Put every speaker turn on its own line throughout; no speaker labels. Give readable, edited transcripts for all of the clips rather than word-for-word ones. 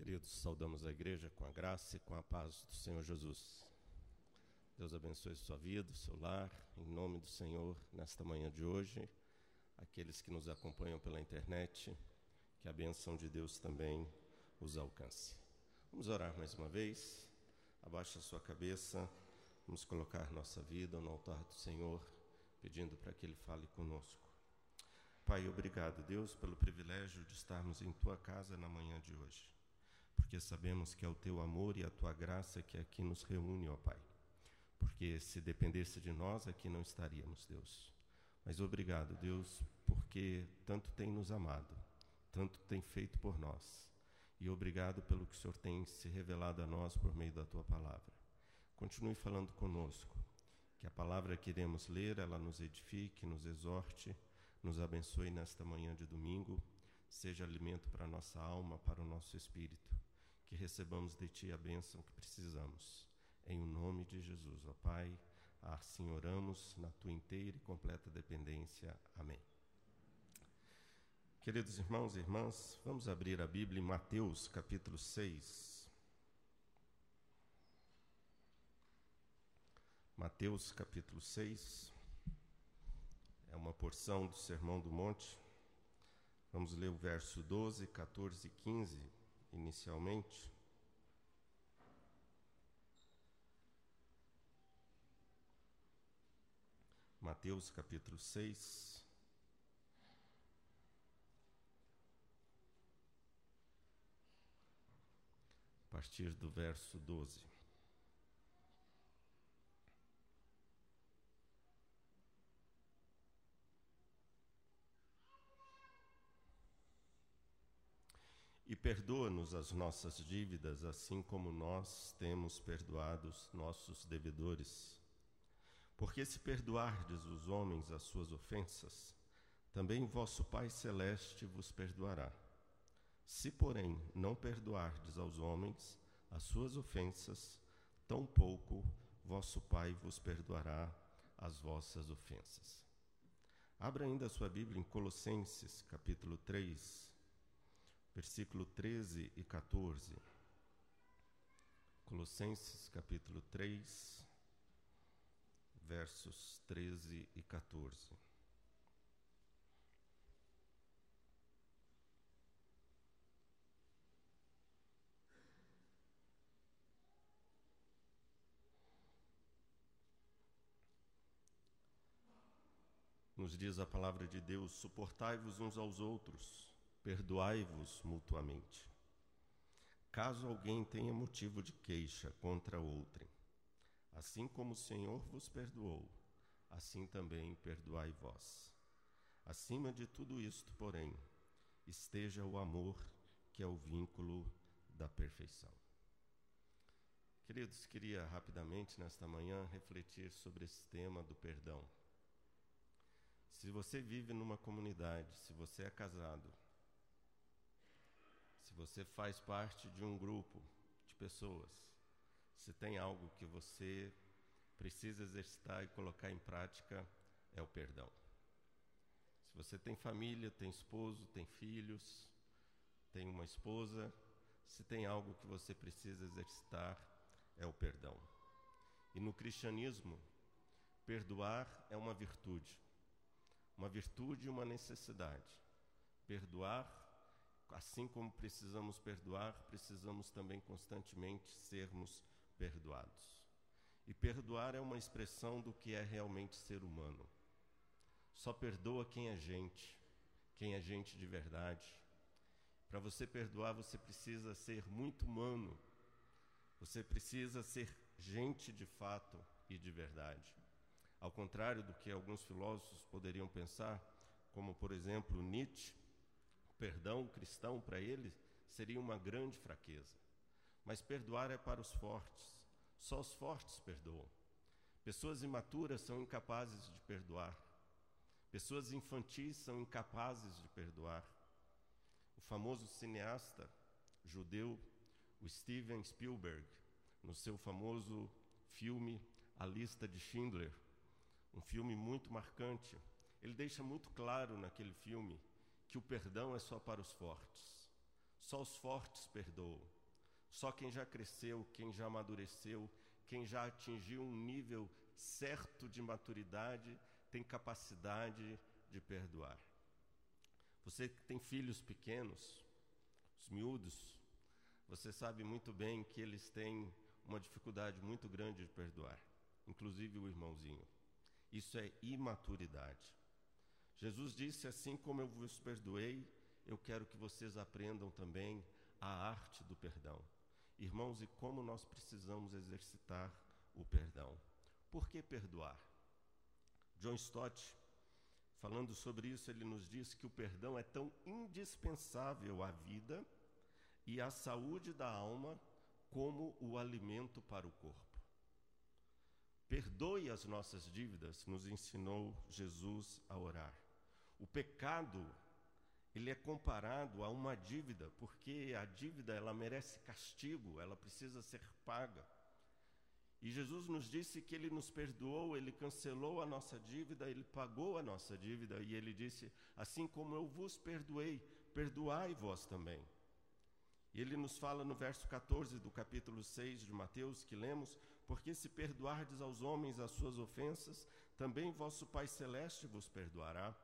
Queridos, saudamos a igreja com a graça e com a paz do Senhor Jesus. Deus abençoe sua vida, seu lar, em nome do Senhor, nesta manhã de hoje. Aqueles que nos acompanham pela internet, que a bênção de Deus também os alcance. Vamos orar mais uma vez. Abaixe a sua cabeça, vamos colocar nossa vida no altar do Senhor, pedindo para que Ele fale conosco. Pai, obrigado, Deus, pelo privilégio de estarmos em Tua casa na manhã de hoje, porque sabemos que é o Teu amor e a Tua graça que aqui nos reúne, ó Pai, porque se dependesse de nós aqui não estaríamos, Deus. Mas obrigado, Deus, porque tanto tem nos amado, tanto tem feito por nós, e obrigado pelo que o Senhor tem se revelado a nós por meio da Tua palavra. Continue falando conosco, que a palavra que iremos ler, ela nos edifique, nos exorte, nos abençoe nesta manhã de domingo, seja alimento para a nossa alma, para o nosso espírito, que recebamos de Ti a bênção que precisamos. Em o nome de Jesus, ó Pai, assim oramos na Tua inteira e completa dependência. Amém. Queridos irmãos e irmãs, vamos abrir a Bíblia em Mateus, capítulo 6. Mateus, capítulo 6, é uma porção do Sermão do Monte. Vamos ler o verso 12, 14 e 15, inicialmente. Mateus, capítulo 6. A partir do verso 12. E perdoa-nos as nossas dívidas, assim como nós temos perdoado os nossos devedores. Porque se perdoardes os homens as suas ofensas, também vosso Pai Celeste vos perdoará. Se, porém, não perdoardes aos homens as suas ofensas, tampouco vosso Pai vos perdoará as vossas ofensas. Abra ainda a sua Bíblia em Colossenses, capítulo 3, versículo 13 e 14. Colossenses, capítulo 3, versos 13 e 14. Nos diz a palavra de Deus: suportai-vos uns aos outros, perdoai-vos mutuamente. Caso alguém tenha motivo de queixa contra outrem, assim como o Senhor vos perdoou, assim também perdoai vós. Acima de tudo isto, porém, esteja o amor, que é o vínculo da perfeição. Queridos, queria rapidamente nesta manhã refletir sobre esse tema do perdão. Se você vive numa comunidade, se você é casado, se você faz parte de um grupo de pessoas, se tem algo que você precisa exercitar e colocar em prática, é o perdão. Se você tem família, tem esposo, tem filhos, tem uma esposa, se tem algo que você precisa exercitar, é o perdão. E no cristianismo, perdoar é uma virtude e uma necessidade. Perdoar, assim como precisamos perdoar, precisamos também constantemente sermos perdoados. E perdoar é uma expressão do que é realmente ser humano. Só perdoa quem é gente de verdade. Para você perdoar, você precisa ser muito humano. Você precisa ser gente de fato e de verdade. Ao contrário do que alguns filósofos poderiam pensar, como por exemplo Nietzsche, o perdão cristão para ele seria uma grande fraqueza. Mas perdoar é para os fortes. Só os fortes perdoam. Pessoas imaturas são incapazes de perdoar. Pessoas infantis são incapazes de perdoar. O famoso cineasta judeu, o Steven Spielberg, no seu famoso filme A Lista de Schindler, um filme muito marcante, ele deixa muito claro naquele filme que o perdão é só para os fortes. Só os fortes perdoam. Só quem já cresceu, quem já amadureceu, quem já atingiu um nível certo de maturidade, tem capacidade de perdoar. Você que tem filhos pequenos, os miúdos, você sabe muito bem que eles têm uma dificuldade muito grande de perdoar, inclusive o irmãozinho. Isso é imaturidade. Jesus disse: assim como eu vos perdoei, eu quero que vocês aprendam também a arte do perdão. Irmãos, e como nós precisamos exercitar o perdão. Por que perdoar? John Stott, falando sobre isso, ele nos diz que o perdão é tão indispensável à vida e à saúde da alma como o alimento para o corpo. Perdoe as nossas dívidas, nos ensinou Jesus a orar. O pecado, ele é comparado a uma dívida, porque a dívida, ela merece castigo, ela precisa ser paga. E Jesus nos disse que ele nos perdoou, ele cancelou a nossa dívida, ele pagou a nossa dívida, e ele disse: assim como eu vos perdoei, perdoai vós também. E ele nos fala no verso 14 do capítulo 6 de Mateus, que lemos: porque se perdoardes aos homens as suas ofensas, também vosso Pai Celeste vos perdoará.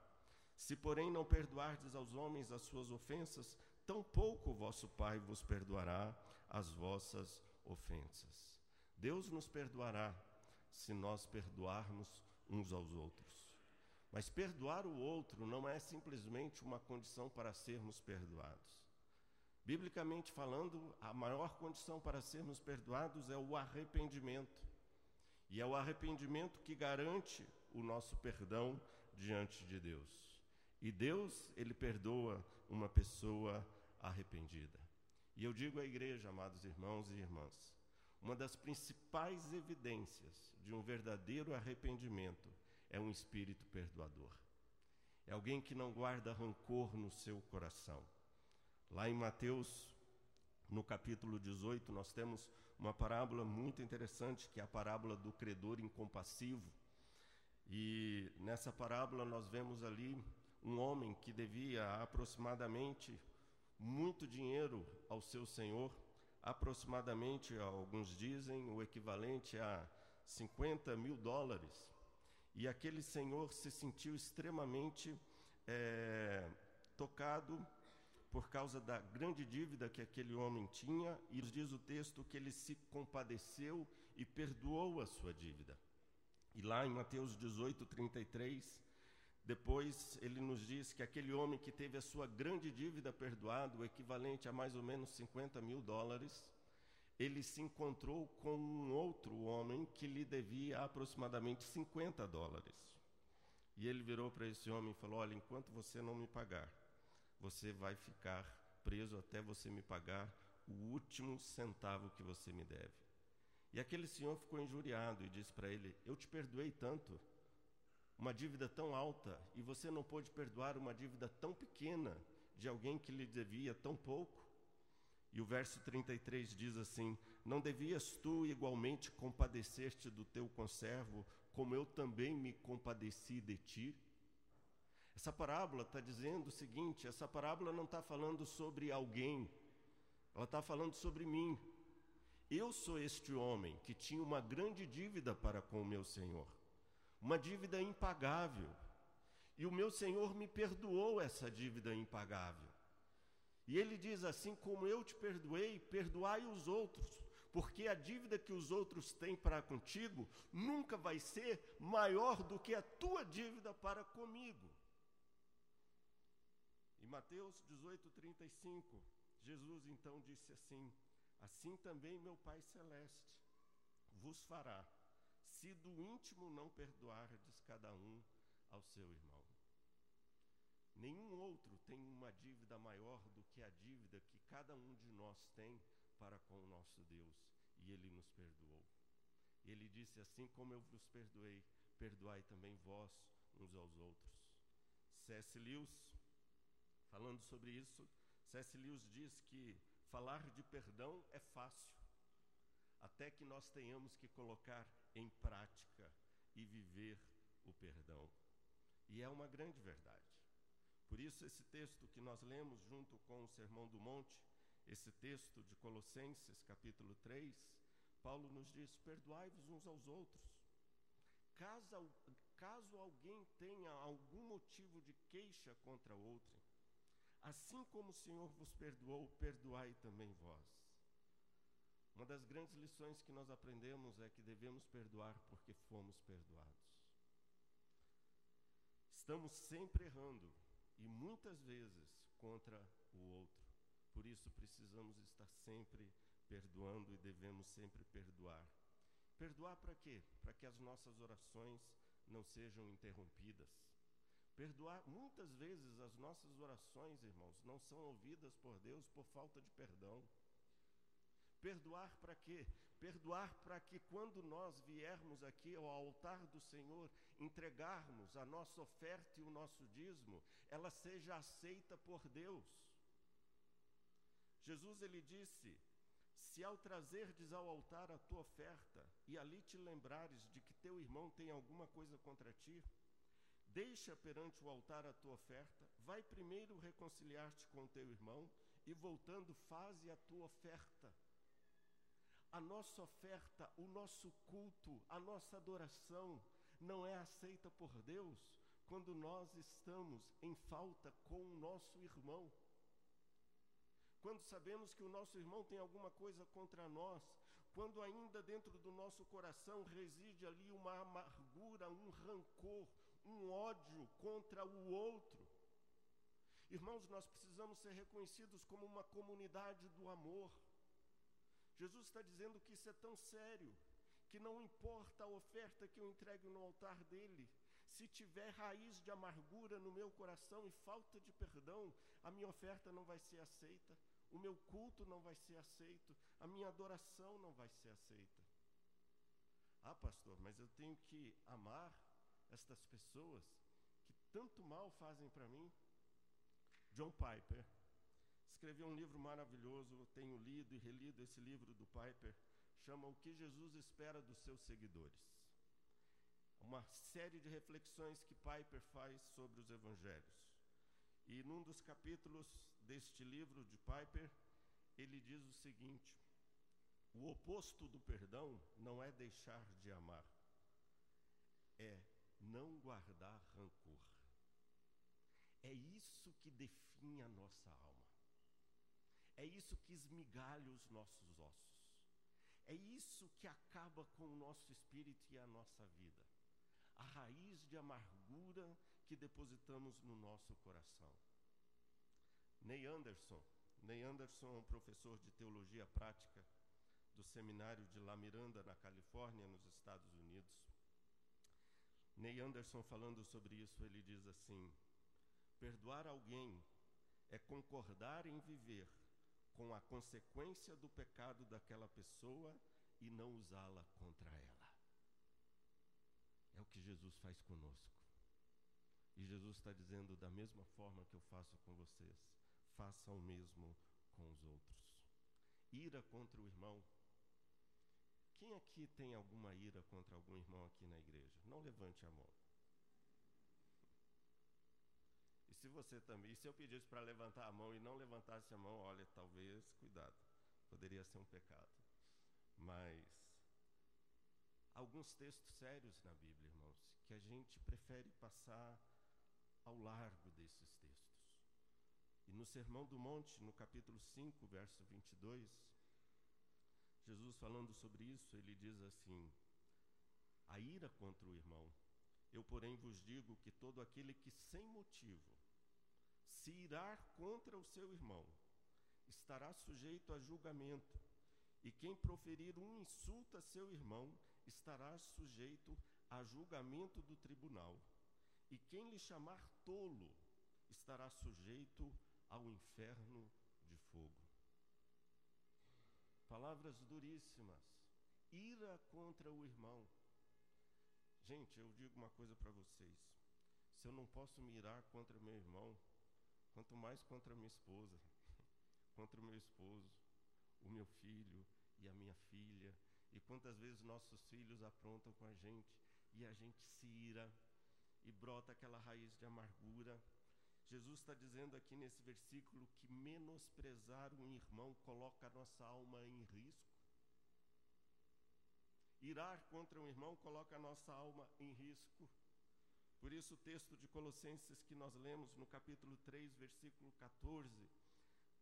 Se, porém, não perdoardes aos homens as suas ofensas, tampouco o vosso Pai vos perdoará as vossas ofensas. Deus nos perdoará se nós perdoarmos uns aos outros. Mas perdoar o outro não é simplesmente uma condição para sermos perdoados. Biblicamente falando, a maior condição para sermos perdoados é o arrependimento. E é o arrependimento que garante o nosso perdão diante de Deus. E Deus, ele perdoa uma pessoa arrependida. E eu digo à igreja, amados irmãos e irmãs, uma das principais evidências de um verdadeiro arrependimento é um espírito perdoador. É alguém que não guarda rancor no seu coração. Lá em Mateus, no capítulo 18, nós temos uma parábola muito interessante, que é a parábola do credor incompassivo. E nessa parábola nós vemos ali um homem que devia aproximadamente muito dinheiro ao seu senhor, aproximadamente, alguns dizem, o equivalente a $50.000. E aquele senhor se sentiu extremamente tocado por causa da grande dívida que aquele homem tinha, e diz o texto que ele se compadeceu e perdoou a sua dívida. E lá em Mateus 18:33, depois ele nos diz que aquele homem que teve a sua grande dívida perdoada, o equivalente a mais ou menos $50.000, ele se encontrou com um outro homem que lhe devia aproximadamente $50. E ele virou para esse homem e falou: olha, enquanto você não me pagar, você vai ficar preso até você me pagar o último centavo que você me deve. E aquele senhor ficou injuriado e disse para ele: eu te perdoei tanto, uma dívida tão alta, e você não pôde perdoar uma dívida tão pequena de alguém que lhe devia tão pouco? E o verso 33 diz assim: não devias tu igualmente compadecer-te do teu conservo, como eu também me compadeci de ti? Essa parábola está dizendo o seguinte: essa parábola não está falando sobre alguém, ela está falando sobre mim. Eu sou este homem que tinha uma grande dívida para com o meu Senhor, uma dívida impagável, e o meu Senhor me perdoou essa dívida impagável. E ele diz: assim como eu te perdoei, perdoai os outros, porque a dívida que os outros têm para contigo nunca vai ser maior do que a tua dívida para comigo. Em Mateus 18:35, Jesus então disse assim: assim também meu Pai Celeste vos fará, se do íntimo não perdoardes cada um ao seu irmão. Nenhum outro tem uma dívida maior do que a dívida que cada um de nós tem para com o nosso Deus, e Ele nos perdoou. Ele disse: assim como eu vos perdoei, perdoai também vós uns aos outros. C.S. Lewis, falando sobre isso, C.S. Lewis diz que falar de perdão é fácil, até que nós tenhamos que colocar em prática e viver o perdão. E é uma grande verdade. Por isso, esse texto que nós lemos junto com o Sermão do Monte, esse texto de Colossenses, capítulo 3, Paulo nos diz: perdoai-vos uns aos outros. Caso alguém tenha algum motivo de queixa contra outro, assim como o Senhor vos perdoou, perdoai também vós. Uma das grandes lições que nós aprendemos é que devemos perdoar porque fomos perdoados. Estamos sempre errando, e muitas vezes contra o outro. Por isso precisamos estar sempre perdoando e devemos sempre perdoar. Perdoar para quê? Para que as nossas orações não sejam interrompidas. Perdoar, muitas vezes as nossas orações, irmãos, não são ouvidas por Deus por falta de perdão. Perdoar para quê? Perdoar para que quando nós viermos aqui ao altar do Senhor, entregarmos a nossa oferta e o nosso dízimo, ela seja aceita por Deus. Jesus, ele disse: se ao trazerdes ao altar a tua oferta, e ali te lembrares de que teu irmão tem alguma coisa contra ti, deixa perante o altar a tua oferta, vai primeiro reconciliar-te com o teu irmão, e voltando faze a tua oferta. A nossa oferta, o nosso culto, a nossa adoração não é aceita por Deus quando nós estamos em falta com o nosso irmão. Quando sabemos que o nosso irmão tem alguma coisa contra nós, quando ainda dentro do nosso coração reside ali uma amargura, um rancor, um ódio contra o outro. Irmãos, nós precisamos ser reconhecidos como uma comunidade do amor. Jesus está dizendo que isso é tão sério, que não importa a oferta que eu entregue no altar dele, se tiver raiz de amargura no meu coração e falta de perdão, a minha oferta não vai ser aceita, o meu culto não vai ser aceito, a minha adoração não vai ser aceita. Ah, pastor, mas eu tenho que amar estas pessoas que tanto mal fazem para mim? John Piper escreveu um livro maravilhoso, eu tenho lido e relido esse livro do Piper, chama O que Jesus espera dos seus seguidores. Uma série de reflexões que Piper faz sobre os evangelhos. E num dos capítulos deste livro de Piper, ele diz o seguinte: o oposto do perdão não é deixar de amar, é não guardar rancor. É isso que define a nossa alma. É isso que esmigalha os nossos ossos. É isso que acaba com o nosso espírito e a nossa vida. A raiz de amargura que depositamos no nosso coração. Ney Anderson é um professor de teologia prática do seminário de La Miranda, na Califórnia, nos Estados Unidos. Ney Anderson, falando sobre isso, ele diz assim: perdoar alguém é concordar em viver com a consequência do pecado daquela pessoa e não usá-la contra ela. É o que Jesus faz conosco. E Jesus está dizendo: da mesma forma que eu faço com vocês, façam o mesmo com os outros. Ira contra o irmão. Quem aqui tem alguma ira contra algum irmão aqui na igreja? Não levante a mão. E se você também, se eu pedisse para levantar a mão e não levantasse a mão, olha, talvez, cuidado, poderia ser um pecado. Mas alguns textos sérios na Bíblia, irmãos, que a gente prefere passar ao largo desses textos. E no Sermão do Monte, no capítulo 5, verso 22, Jesus, falando sobre isso, ele diz assim: a ira contra o irmão, eu porém vos digo que todo aquele que sem motivo se irar contra o seu irmão estará sujeito a julgamento, e quem proferir um insulto a seu irmão estará sujeito a julgamento do tribunal, e quem lhe chamar tolo estará sujeito ao inferno de fogo. Palavras duríssimas. Ira contra o irmão. Gente, eu digo uma coisa para vocês: se eu não posso me irar contra meu irmão, quanto mais contra minha esposa, contra o meu esposo, o meu filho e a minha filha. E quantas vezes nossos filhos aprontam com a gente e a gente se ira e brota aquela raiz de amargura. Jesus está dizendo aqui nesse versículo que menosprezar um irmão coloca a nossa alma em risco. Irar contra um irmão coloca a nossa alma em risco. Por isso o texto de Colossenses que nós lemos no capítulo 3, versículo 14,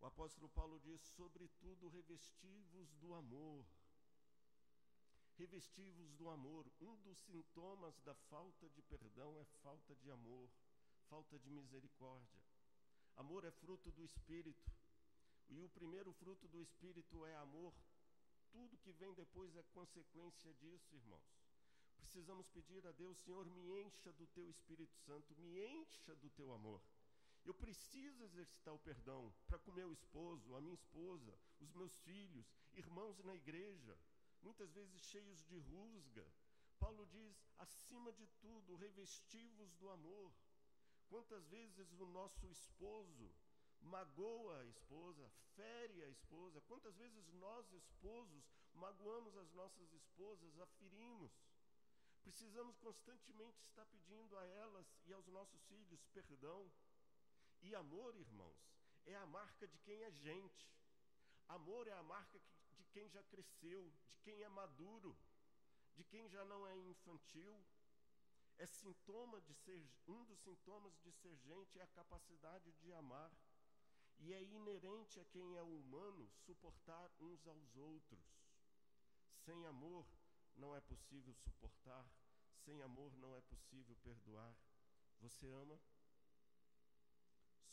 o apóstolo Paulo diz: sobretudo revesti-vos do amor. Revesti-vos do amor. Um dos sintomas da falta de perdão é falta de amor, falta de misericórdia. Amor é fruto do Espírito. E o primeiro fruto do Espírito é amor. Tudo que vem depois é consequência disso, irmãos. Precisamos pedir a Deus: Senhor, me encha do teu Espírito Santo, me encha do teu amor. Eu preciso exercitar o perdão para com meu esposo, a minha esposa, os meus filhos, irmãos na igreja, muitas vezes cheios de rusga. Paulo diz: acima de tudo, revesti-vos do amor. Quantas vezes o nosso esposo magoa a esposa, fere a esposa? Quantas vezes nós, esposos, magoamos as nossas esposas, a ferimos? Precisamos constantemente estar pedindo a elas e aos nossos filhos perdão. E amor, irmãos, é a marca de quem é gente. Amor é a marca de quem já cresceu, de quem é maduro, de quem já não é infantil. É sintoma de ser, um dos sintomas de ser gente é a capacidade de amar. E é inerente a quem é humano suportar uns aos outros. Sem amor não é possível suportar, sem amor não é possível perdoar. Você ama?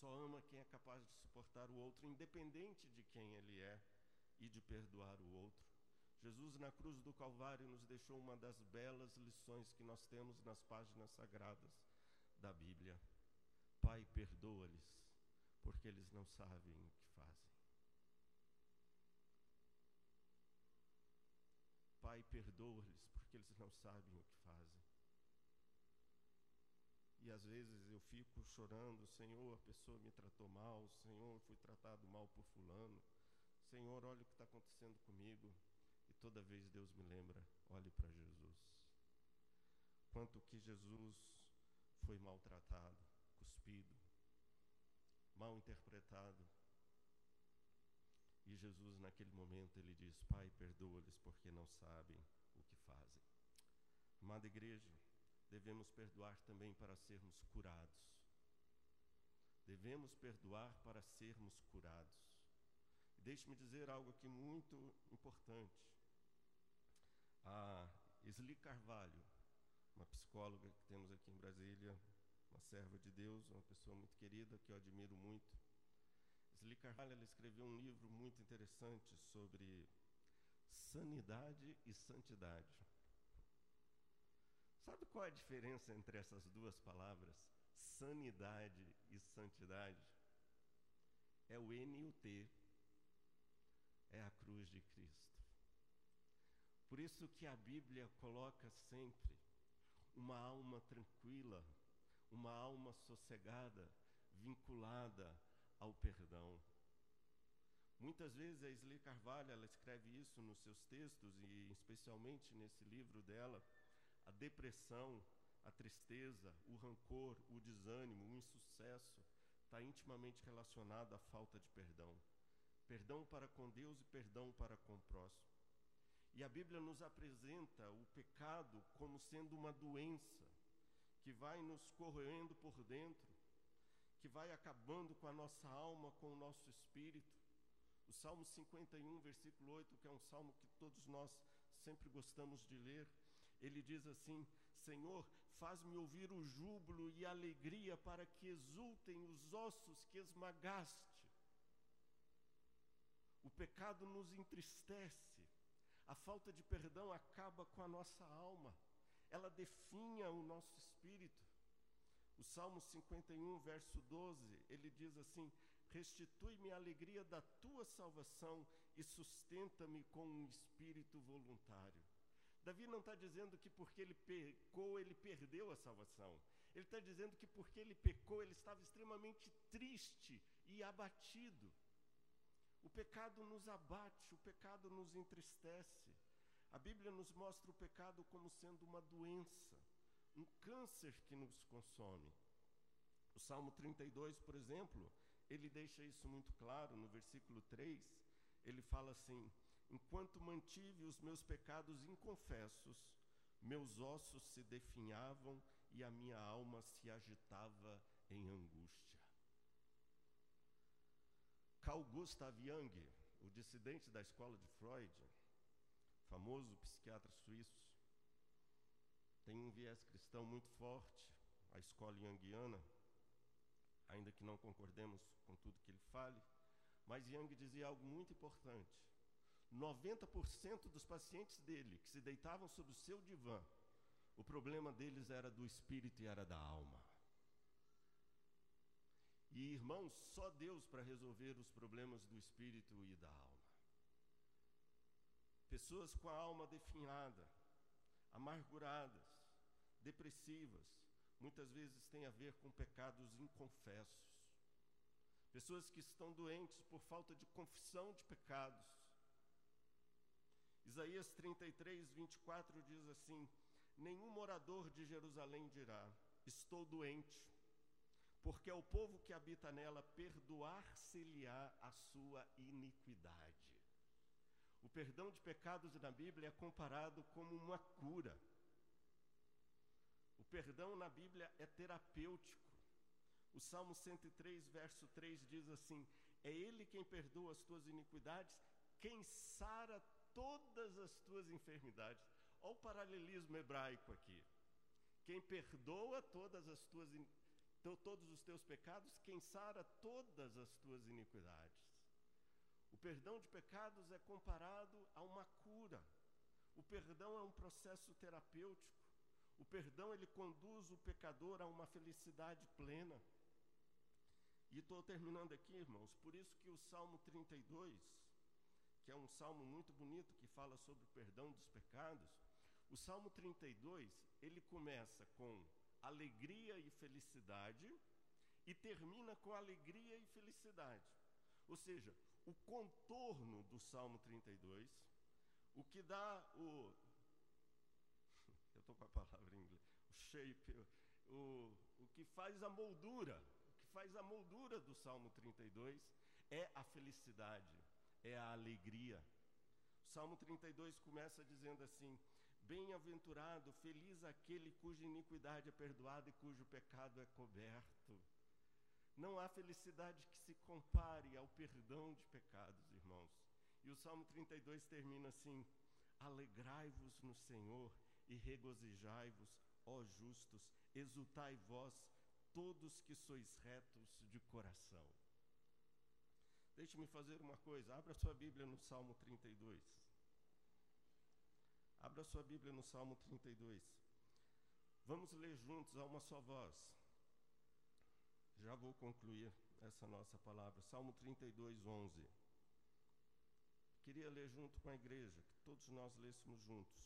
Só ama quem é capaz de suportar o outro, independente de quem ele é, e de perdoar o outro. Jesus na cruz do Calvário nos deixou uma das belas lições que nós temos nas páginas sagradas da Bíblia. Pai, perdoa-lhes, porque eles não sabem o que fazem. Pai, perdoa-lhes, porque eles não sabem o que fazem. E às vezes eu fico chorando: Senhor, a pessoa me tratou mal, Senhor, fui tratado mal por fulano, Senhor, olha o que está acontecendo comigo. E toda vez Deus me lembra: olhe para Jesus. Quanto que Jesus foi maltratado, cuspido, mal interpretado. E Jesus naquele momento ele diz: Pai, perdoa-lhes porque não sabem o que fazem. Amada igreja, devemos perdoar também para sermos curados. Devemos perdoar para sermos curados. Deixe-me dizer algo aqui muito importante. A Esli Carvalho, uma psicóloga que temos aqui em Brasília, uma serva de Deus, uma pessoa muito querida que eu admiro muito. Esli Carvalho, ela escreveu um livro muito interessante sobre sanidade e santidade. Sabe qual é a diferença entre essas duas palavras, sanidade e santidade? É o N e o T, é a cruz de Cristo. Por isso que a Bíblia coloca sempre uma alma tranquila, uma alma sossegada, vinculada ao perdão. Muitas vezes a Esli Carvalho, ela escreve isso nos seus textos, e especialmente nesse livro dela, a depressão, a tristeza, o rancor, o desânimo, o insucesso está intimamente relacionado à falta de perdão. Perdão para com Deus e perdão para com o próximo. E a Bíblia nos apresenta o pecado como sendo uma doença que vai nos corroendo por dentro, que vai acabando com a nossa alma, com o nosso espírito. O Salmo 51, versículo 8, que é um salmo que todos nós sempre gostamos de ler, ele diz assim: Senhor, faz-me ouvir o júbilo e a alegria para que exultem os ossos que esmagaste. O pecado nos entristece. A falta de perdão acaba com a nossa alma. Ela definha o nosso espírito. O Salmo 51, verso 12, ele diz assim: restitui-me a alegria da tua salvação e sustenta-me com um espírito voluntário. Davi não está dizendo que porque ele pecou, ele perdeu a salvação. Ele está dizendo que porque ele pecou, ele estava extremamente triste e abatido. O pecado nos abate, o pecado nos entristece. A Bíblia nos mostra o pecado como sendo uma doença, um câncer que nos consome. O Salmo 32, por exemplo, ele deixa isso muito claro. No versículo 3, ele fala assim: enquanto mantive os meus pecados inconfessos, meus ossos se definhavam e a minha alma se agitava em angústia. Carl Gustav Jung, o dissidente da escola de Freud, famoso psiquiatra suíço, tem um viés cristão muito forte, a escola junguiana, ainda que não concordemos com tudo que ele fale, mas Jung dizia algo muito importante. 90% dos pacientes dele que se deitavam sobre o seu divã, o problema deles era do espírito e era da alma. E, irmãos, só Deus para resolver os problemas do espírito e da alma. Pessoas com a alma definhada, amarguradas, depressivas, muitas vezes têm a ver com pecados inconfessos. Pessoas que estão doentes por falta de confissão de pecados. Isaías 33, 24 diz assim: nenhum morador de Jerusalém dirá, estou doente, porque ao povo que habita nela perdoar-se-lhe-á a sua iniquidade. O perdão de pecados na Bíblia é comparado como uma cura. O perdão na Bíblia é terapêutico. O Salmo 103, verso 3 diz assim: é Ele quem perdoa as tuas iniquidades, quem sara todas as tuas enfermidades. Olha o paralelismo hebraico aqui. Quem perdoa todos os teus pecados, quem sara todas as tuas iniquidades. O perdão de pecados é comparado a uma cura. O perdão é um processo terapêutico. O perdão, ele conduz o pecador a uma felicidade plena. E estou terminando aqui, irmãos, por isso que o Salmo 32, que é um salmo muito bonito, que fala sobre o perdão dos pecados, o Salmo 32, ele começa com alegria e felicidade e termina com alegria e felicidade. Ou seja, o contorno do Salmo 32, o que dá eu estou com a palavra em inglês, o shape, o que faz a moldura, do Salmo 32 é a felicidade, é a alegria. O Salmo 32 começa dizendo assim: bem-aventurado, feliz aquele cuja iniquidade é perdoada e cujo pecado é coberto. Não há felicidade que se compare ao perdão de pecados, irmãos. E o Salmo 32 termina assim: alegrai-vos no Senhor e regozijai-vos, ó justos, exultai vós, todos que sois retos de coração. Deixe-me fazer uma coisa, abra sua Bíblia no Salmo 32. Abra sua Bíblia no Salmo 32. Vamos ler juntos a uma só voz. Já vou concluir essa nossa palavra. Salmo 32, 11. Queria ler junto com a igreja, que todos nós lêssemos juntos.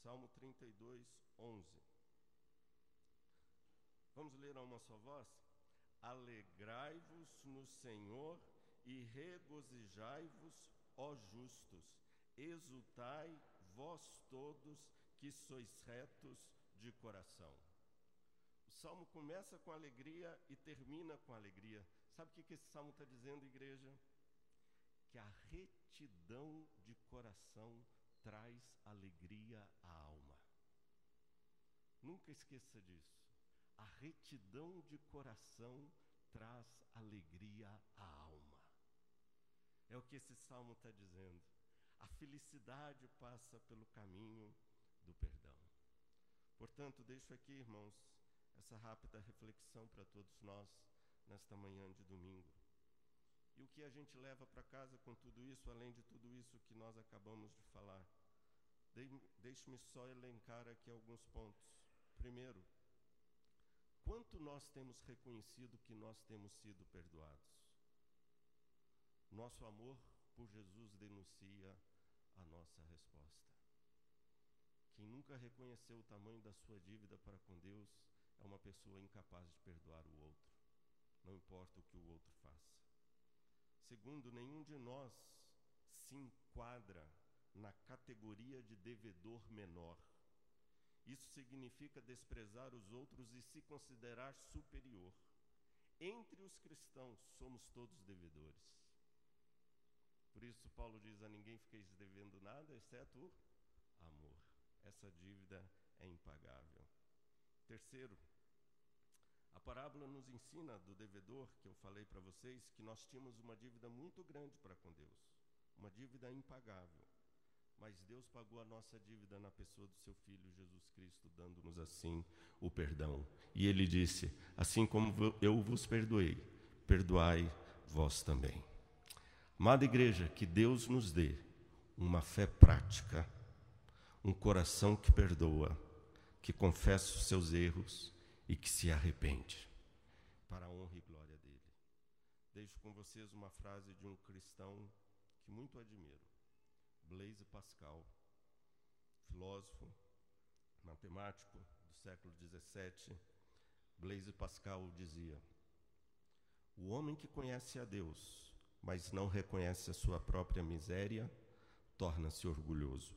Salmo 32, 11. Vamos ler a uma só voz? Alegrai-vos no Senhor e regozijai-vos, ó justos. Exultai, vós todos que sois retos de coração. O salmo começa com alegria e termina com alegria. Sabe o que esse salmo está dizendo, igreja? Que a retidão de coração traz alegria à alma. Nunca esqueça disso. A retidão de coração traz alegria à alma. É o que esse salmo está dizendo. A felicidade passa pelo caminho do perdão. Portanto, deixo aqui, irmãos, essa rápida reflexão para todos nós nesta manhã de domingo. E o que a gente leva para casa com tudo isso, além de tudo isso que nós acabamos de falar? Deixe-me só elencar aqui alguns pontos. Primeiro, quanto nós temos reconhecido que nós temos sido perdoados? Nosso amor por Jesus denuncia a nossa resposta. Quem nunca reconheceu o tamanho da sua dívida para com Deus é uma pessoa incapaz de perdoar o outro, não importa o que o outro faça. Segundo, nenhum de nós se enquadra na categoria de devedor menor. Isso significa desprezar os outros e se considerar superior. Entre os cristãos, somos todos devedores. Por isso, Paulo diz: a ninguém fiqueis devendo nada, exceto o amor. Essa dívida é impagável. Terceiro, a parábola nos ensina do devedor, que eu falei para vocês, que nós tínhamos uma dívida muito grande para com Deus, uma dívida impagável. Mas Deus pagou a nossa dívida na pessoa do seu Filho Jesus Cristo, dando-nos assim o perdão. E ele disse: assim como eu vos perdoei, perdoai vós também. Amada igreja, que Deus nos dê uma fé prática, um coração que perdoa, que confessa os seus erros e que se arrepende, para a honra e glória dele. Deixo com vocês uma frase de um cristão que muito admiro, Blaise Pascal, filósofo, matemático do século XVII. Blaise Pascal dizia: o homem que conhece a Deus, mas não reconhece a sua própria miséria, torna-se orgulhoso.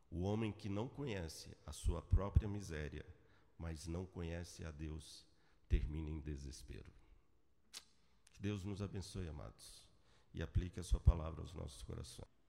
O homem que não conhece a sua própria miséria, mas não conhece a Deus, termina em desespero. Que Deus nos abençoe, amados, e aplique a sua palavra aos nossos corações.